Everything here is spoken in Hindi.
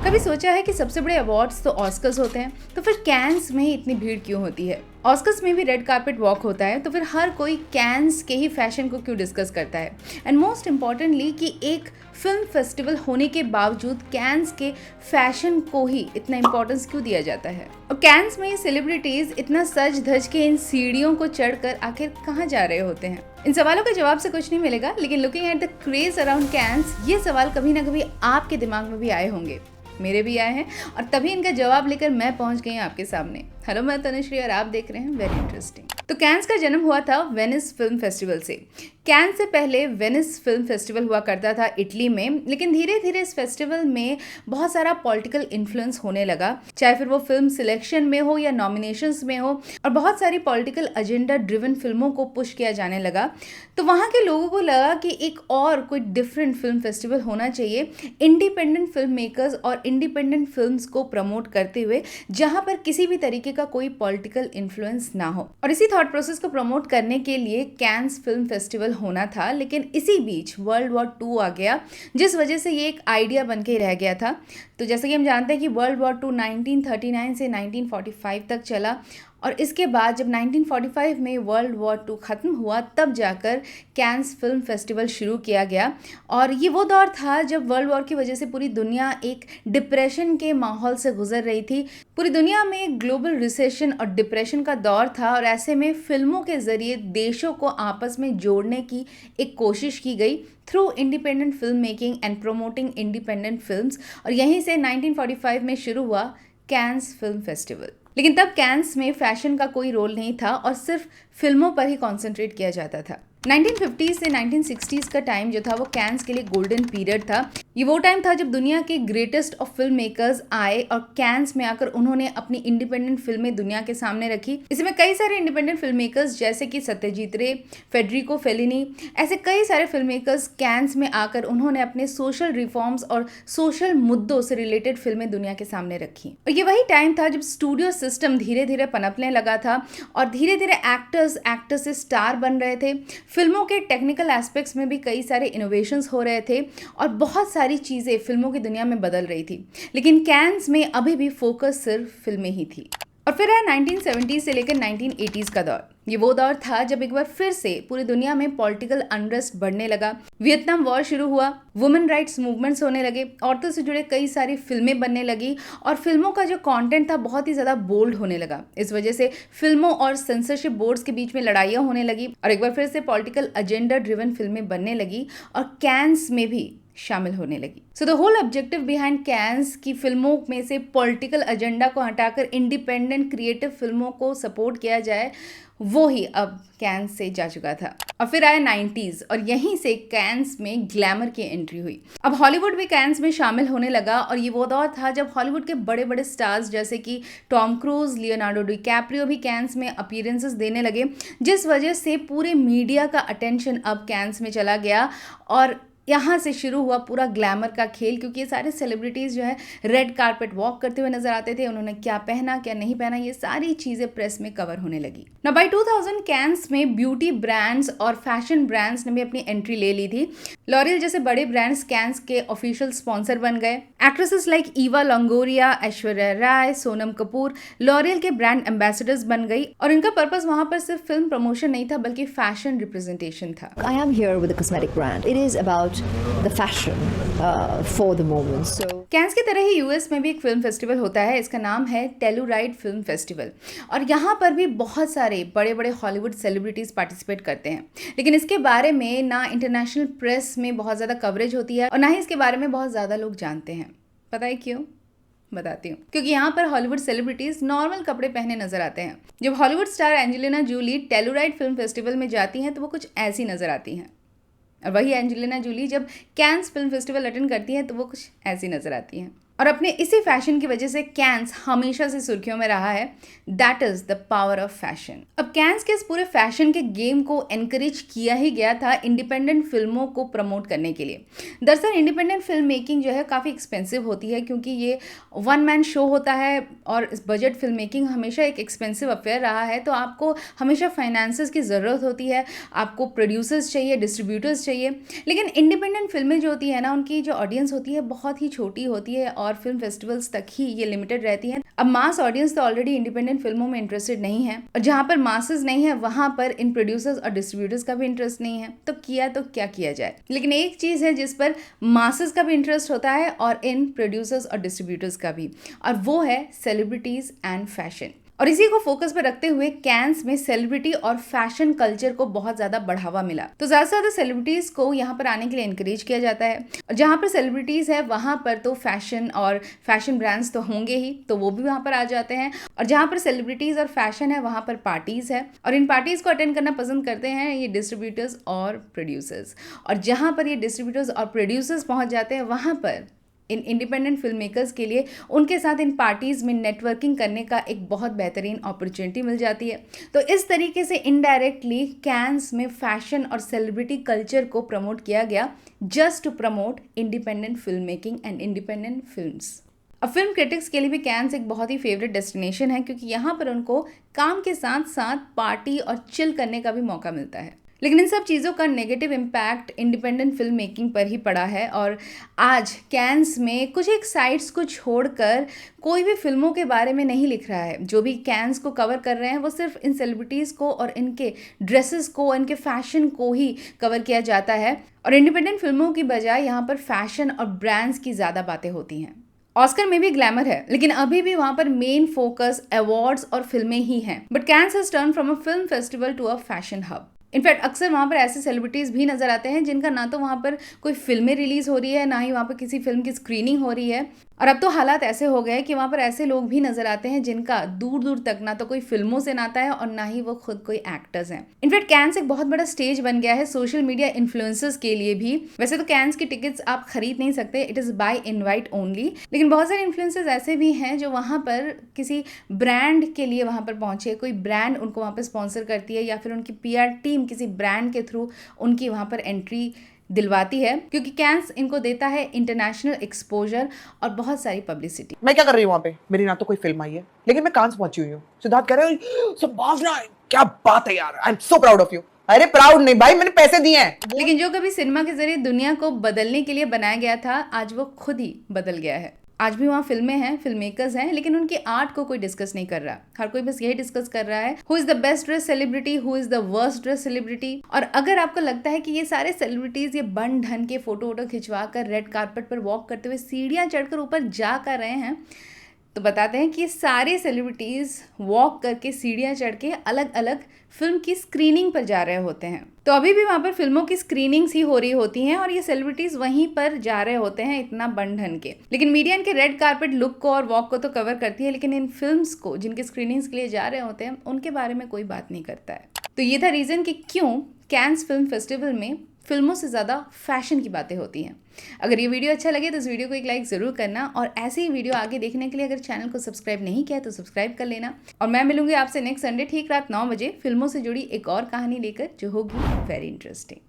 कभी सोचा है कि सबसे बड़े अवार्ड्स तो ऑस्कर्स होते हैं, तो फिर कैन्स में ही इतनी भीड़ क्यों होती है? ऑस्कर्स में भी रेड कार्पेट वॉक होता है, तो फिर हर कोई कैन्स के ही फैशन को क्यों डिस्कस करता है? एंड मोस्ट इम्पॉर्टेंटली कि एक फिल्म फेस्टिवल होने के बावजूद कैन्स के फैशन को ही इतना इम्पोर्टेंस क्यों दिया जाता है? और कैन्स में सेलिब्रिटीज इतना सज धज के इन सीढ़ियों को चढ़कर आखिर कहाँ जा रहे होते हैं? इन सवालों का जवाब से कुछ नहीं मिलेगा, लेकिन looking at the craze around cans, ये सवाल कभी ना कभी आपके दिमाग में भी आए होंगे, मेरे भी आए हैं, और तभी इनका जवाब लेकर मैं पहुंच गई आपके सामने। हेलो, मैं तनुश्री और आप देख रहे हैं वेरी इंटरेस्टिंग। तो कैन्स का जन्म हुआ था वेनिस फिल्म फेस्टिवल से। कैन्स से पहले वेनिस फिल्म फेस्टिवल हुआ करता था इटली में, लेकिन धीरे धीरे इस फेस्टिवल में बहुत सारा पॉलिटिकल इन्फ्लुएंस होने लगा, चाहे फिर वो फिल्म सिलेक्शन में हो या नॉमिनेशंस में हो, और बहुत सारी पॉलिटिकल एजेंडा ड्रिवन फिल्मों को पुश किया जाने लगा। तो वहाँ के लोगों को लगा कि एक और कोई डिफरेंट फिल्म फेस्टिवल होना चाहिए, इंडिपेंडेंट फिल्म मेकर्स और इंडिपेंडेंट फिल्म्स को प्रमोट करते हुए, जहाँ पर किसी भी तरीके का कोई पॉलिटिकल इन्फ्लुएंस ना हो। और इसी थॉट प्रोसेस को प्रमोट करने के लिए कैन्स फिल्म फेस्टिवल होना था, लेकिन इसी बीच वर्ल्ड वॉर 2 आ गया, जिस वजह से ये एक आइडिया बन के रह गया था। तो जैसे कि हम जानते हैं कि वर्ल्ड वॉर 2 1939 से 1945 तक चला, और इसके बाद जब 1945 में वर्ल्ड वॉर 2 ख़त्म हुआ, तब जाकर कैन्स फिल्म फेस्टिवल शुरू किया गया। और ये वो दौर था जब वर्ल्ड वॉर की वजह से पूरी दुनिया एक डिप्रेशन के माहौल से गुजर रही थी। पूरी दुनिया में एक ग्लोबल रिसेशन और डिप्रेशन का दौर था, और ऐसे में फिल्मों के ज़रिए देशों को आपस में जोड़ने की एक कोशिश की गई through independent film making and promoting independent films. और यहीं से 1945 में शुरू हुआ कैन्स फिल्म फेस्टिवल। लेकिन तब कैन्स में फैशन का कोई रोल नहीं था और सिर्फ फिल्मों पर ही कॉन्सेंट्रेट किया जाता था। 1950 से 1960s का टाइम जो था वो कैन्स के लिए गोल्डन पीरियड था। ये वो टाइम था जब दुनिया के ग्रेटेस्ट ऑफ फिल्म मेकर्स आए और कैन्स में आकर उन्होंने अपनी इंडिपेंडेंट फिल्में दुनिया के सामने रखी। इसमें कई सारे इंडिपेंडेंट फिल्म मेकर्स जैसे कि सत्यजीत रे, फेडरिको फेलिनी, ऐसे कई सारे फिल्म मेकर्स कैन्स में आकर उन्होंने अपने सोशल रिफॉर्म्स और सोशल मुद्दों से रिलेटेड फिल्में दुनिया के सामने रखी। और ये वही टाइम था जब स्टूडियो सिस्टम धीरे धीरे पनपने लगा था और धीरे धीरे एक्टर्स से स्टार बन रहे थे। फिल्मों के टेक्निकल एस्पेक्ट्स में भी कई सारे इनोवेशंस हो रहे थे और बहुत सारी चीज़ें फिल्मों की दुनिया में बदल रही थी, लेकिन कैन्स में अभी भी फोकस सिर्फ फिल्में ही थी। और फिर है 1970 से लेकर 1980s का दौर। ये वो दौर था जब एक बार फिर से पूरी दुनिया में पॉलिटिकल अनरेस्ट बढ़ने लगा। वियतनाम वॉर शुरू हुआ, वुमेन राइट्स मूवमेंट्स होने लगे, औरतों से जुड़े कई सारी फिल्में बनने लगी और फिल्मों का जो कंटेंट था बहुत ही ज़्यादा बोल्ड होने लगा। इस वजह से फिल्मों और सेंसरशिप बोर्ड्स के बीच में लड़ाइयाँ होने लगी और एक बार फिर से पॉलिटिकल एजेंडा ड्रिवन फिल्में बनने लगी और कैन्स में भी शामिल होने लगी। So the whole objective behind Cannes की फिल्मों में से पॉलिटिकल एजेंडा को हटाकर इंडिपेंडेंट क्रिएटिव फिल्मों को सपोर्ट किया जाए, वो ही अब कैन्स से जा चुका था। और फिर आए 90s और यहीं से कैन्स में ग्लैमर की एंट्री हुई। अब हॉलीवुड भी कैन्स में शामिल होने लगा और ये वो दौर था जब हॉलीवुड के बड़े बड़े स्टार्स जैसे कि टॉम क्रूज, लियोनार्डो डिकैप्रियो भी कैन्स में अपीयरेंसेस देने लगे, जिस वजह से पूरे मीडिया का अटेंशन अब कैन्स में चला गया और यहाँ से शुरू हुआ पूरा ग्लैमर का खेल, क्योंकि ये सारे सेलिब्रिटीज़ जो है रेड कार्पेट वॉक करते हुए नजर आते थे। उन्होंने क्या पहना क्या नहीं पहना, ये सारी चीज़ें प्रेस में कवर होने लगी। ना बाय 2000 कैन्स में ब्यूटी ब्रांड्स और फैशन ब्रांड्स ने भी अपनी एंट्री ले ली थी। लॉरियल जैसे बड़े ब्रांड्स कैन्स के ऑफिशियल स्पॉन्सर बन गए। Actresses like Eva Longoria, Aishwarya Rai, Sonam Kapoor L'Oreal के ब्रांड एम्बेसडर्स बन गई और इनका पर्पस वहाँ पर सिर्फ फिल्म प्रमोशन नहीं था बल्कि फैशन रिप्रेजेंटेशन था। I am here with a cosmetic brand. It is about the fashion for the moment. So cans की तरह ही यूएस में भी एक फिल्म फेस्टिवल होता है, इसका नाम है टेलुराइड फिल्म फेस्टिवल, और यहाँ पर भी बहुत सारे बड़े बड़े हॉलीवुड सेलिब्रिटीज़ पार्टिसिपेट करते हैं। लेकिन इसके बारे में ना इंटरनेशनल प्रेस में बहुत ज़्यादा कवरेज होती है और ना ही इसके बारे में बहुत ज़्यादा लोग जानते हैं। पता है क्यों? बताती हूँ। क्योंकि यहाँ पर हॉलीवुड सेलिब्रिटीज नॉर्मल कपड़े पहने नजर आते हैं। जब Hollywood star Angelina Jolie Telluride film festival में जाती हैं तो वो कुछ ऐसी नजर आती हैं, और वही एंजेलिना जूली जब कैन्स फिल्म फेस्टिवल अटेंड करती हैं तो वो कुछ ऐसी नजर आती हैं। और अपने इसी फैशन की वजह से कैन्स हमेशा से सुर्खियों में रहा है। That is the power of fashion. अब कैन्स के इस पूरे फैशन के गेम को एनकरेज किया ही गया था इंडिपेंडेंट फिल्मों को प्रमोट करने के लिए। दरअसल इंडिपेंडेंट फिल्म मेकिंग जो है काफ़ी एक्सपेंसिव होती है, क्योंकि ये वन मैन शो होता है और बजट फिल्म मेकिंग हमेशा एक एक्सपेंसिव अफेयर रहा है। तो आपको हमेशा फाइनेंसेस की ज़रूरत होती है, आपको प्रोड्यूसर्स चाहिए, डिस्ट्रीब्यूटर्स चाहिए। लेकिन इंडिपेंडेंट फिल्में जो होती है ना, उनकी जो ऑडियंस होती है बहुत ही छोटी होती है और फिल्म फेस्टिवल्स तक ही ये लिमिटेड रहती हैं। अब मास ऑडियंस तो ऑलरेडी इंडिपेंडेंट फिल्मों में इंटरेस्टेड नहीं है, और जहाँ पर मासेस नहीं है वहाँ पर इन प्रोड्यूसर्स और डिस्ट्रीब्यूटर्स का भी इंटरेस्ट नहीं है, तो क्या किया जाए। लेकिन एक चीज़ है जिस पर मासेस का भी इंटरेस्ट होता है और इन प्रोड्यूसर्स और डिस्ट्रीब्यूटर्स का भी, और वो है सेलिब्रिटीज़ एंड फैशन। और इसी को फोकस पर रखते हुए कैंस में सेलिब्रिटी और फैशन कल्चर को बहुत ज्यादा बढ़ावा मिला, तो ज्यादा से ज्यादा सेलिब्रिटीज को यहाँ पर आने के लिए एनकरेज किया जाता है। और जहाँ पर सेलिब्रिटीज है वहां पर तो फैशन और फैशन ब्रांड्स तो होंगे ही, तो वो भी वहां पर आ जाते हैं। और जहाँ पर सेलिब्रिटीज और फैशन है वहां पर पार्टीज है, और इन पार्टीज को अटेंड करना पसंद करते हैं ये डिस्ट्रीब्यूटर्स और प्रोड्यूसर्स। और जहाँ पर ये डिस्ट्रीब्यूटर्स और प्रोड्यूसर्स पहुंच जाते हैं वहां पर इन इंडिपेंडेंट फिल्म मेकर्स के लिए उनके साथ इन पार्टीज़ में नेटवर्किंग करने का एक बहुत बेहतरीन अपॉर्चुनिटी मिल जाती है। तो इस तरीके से इनडायरेक्टली कैंस में फैशन और सेलिब्रिटी कल्चर को प्रमोट किया गया, just to promote independent film making and independent films. अब फिल्म क्रिटिक्स के लिए भी कैंस एक बहुत ही फेवरेट डेस्टिनेशन है, क्योंकि यहाँ पर उनको काम के साथ साथ पार्टी और चिल करने का भी मौका मिलता है। लेकिन इन सब चीज़ों का negative impact independent film making पर ही पड़ा है, और आज कैंस में कुछ एक साइट्स को छोड़कर कोई भी फिल्मों के बारे में नहीं लिख रहा है। जो भी कैंस को कवर कर रहे हैं वो सिर्फ इन सेलिब्रिटीज़ को और इनके ड्रेसेस को, इनके फैशन को ही कवर किया जाता है, और इंडिपेंडेंट फिल्मों की बजाय यहाँ पर फैशन और ब्रांड्स की ज़्यादा बातें होती हैं। ऑस्कर में भी ग्लैमर है, लेकिन अभी भी वहाँ पर मेन फोकस अवार्ड्स और फिल्में ही हैं। But Cannes has turn from a film festival to a fashion hub. In fact अक्सर वहाँ पर ऐसे सेलिब्रिटीज़ भी नज़र आते हैं जिनका ना तो वहाँ पर कोई फिल्में रिलीज़ हो रही है, ना ही वहाँ पर किसी फिल्म की स्क्रीनिंग हो रही है। और अब तो हालात ऐसे हो गए कि वहाँ पर ऐसे लोग भी नज़र आते हैं जिनका दूर दूर तक ना तो कोई फिल्मों से नाता है और ना ही वो खुद कोई एक्टर्स हैं। इनफैक्ट कैंस एक बहुत बड़ा स्टेज बन गया है सोशल मीडिया इन्फ्लुएंसर्स के लिए भी। वैसे तो कैंस की टिकट्स आप खरीद नहीं सकते, it is by invite only, लेकिन बहुत सारे इन्फ्लुएंसर्स ऐसे भी हैं जो वहाँ पर किसी ब्रांड के लिए वहाँ पर पहुँचे, कोई ब्रांड उनको वहाँ पर स्पॉन्सर करती है, या फिर उनकी PR टीम किसी ब्रांड के थ्रू उनकी वहाँ पर एंट्री दिलवाती है, क्योंकि कैंस इनको देता है इंटरनेशनल एक्सपोजर और बहुत सारी पब्लिसिटी। मैं क्या कर रही हूँ वहाँ पे? मेरी ना तो कोई फिल्म आई है, लेकिन मैं कांस पहुंची हुई हूँ। सिद्धार्थ कह रहे हो संभावना, क्या बात है यार, I am so proud of you. अरे प्राउड नहीं भाई, मैंने पैसे दिए हैं। लेकिन जो कभी सिनेमा के जरिए दुनिया को बदलने के लिए बनाया गया था, आज वो खुद ही बदल गया है। आज भी वहाँ फिल्में हैं, फिल्म मेकर्स हैं, लेकिन उनकी आर्ट को कोई डिस्कस नहीं कर रहा। हर कोई बस यही डिस्कस कर रहा है, who is the best dress celebrity, who is the worst dress celebrity. और अगर आपको लगता है कि ये सारे सेलिब्रिटीज ये बन ढन के फोटो खिंचवा कर रेड कार्पेट पर वॉक करते हुए सीढ़ियाँ चढ़कर ऊपर जा कर रहे हैं, तो बताते हैं कि ये सारे सेलिब्रिटीज़ वॉक करके सीढ़ियाँ चढ़ के अलग अलग फिल्म की स्क्रीनिंग पर जा रहे होते हैं। तो अभी भी वहाँ पर फिल्मों की स्क्रीनिंग्स ही हो रही होती हैं और ये सेलिब्रिटीज़ वहीं पर जा रहे होते हैं इतना बन ढन के। लेकिन मीडिया इनके रेड कार्पेट लुक को और वॉक को तो कवर करती है, लेकिन इन फिल्म्स को जिनके स्क्रीनिंग्स के लिए जा रहे होते हैं उनके बारे में कोई बात नहीं करता है। तो ये था रीज़न कि क्यों कैंस फिल्म फेस्टिवल में फिल्मों से ज़्यादा फैशन की बातें होती हैं। अगर ये वीडियो अच्छा लगे तो इस वीडियो को एक लाइक ज़रूर करना, और ऐसे ही वीडियो आगे देखने के लिए अगर चैनल को सब्सक्राइब नहीं किया तो सब्सक्राइब कर लेना। और मैं मिलूंगी आपसे नेक्स्ट संडे ठीक रात 9 बजे फिल्मों से जुड़ी एक और कहानी लेकर, जो होगी वेरी इंटरेस्टिंग।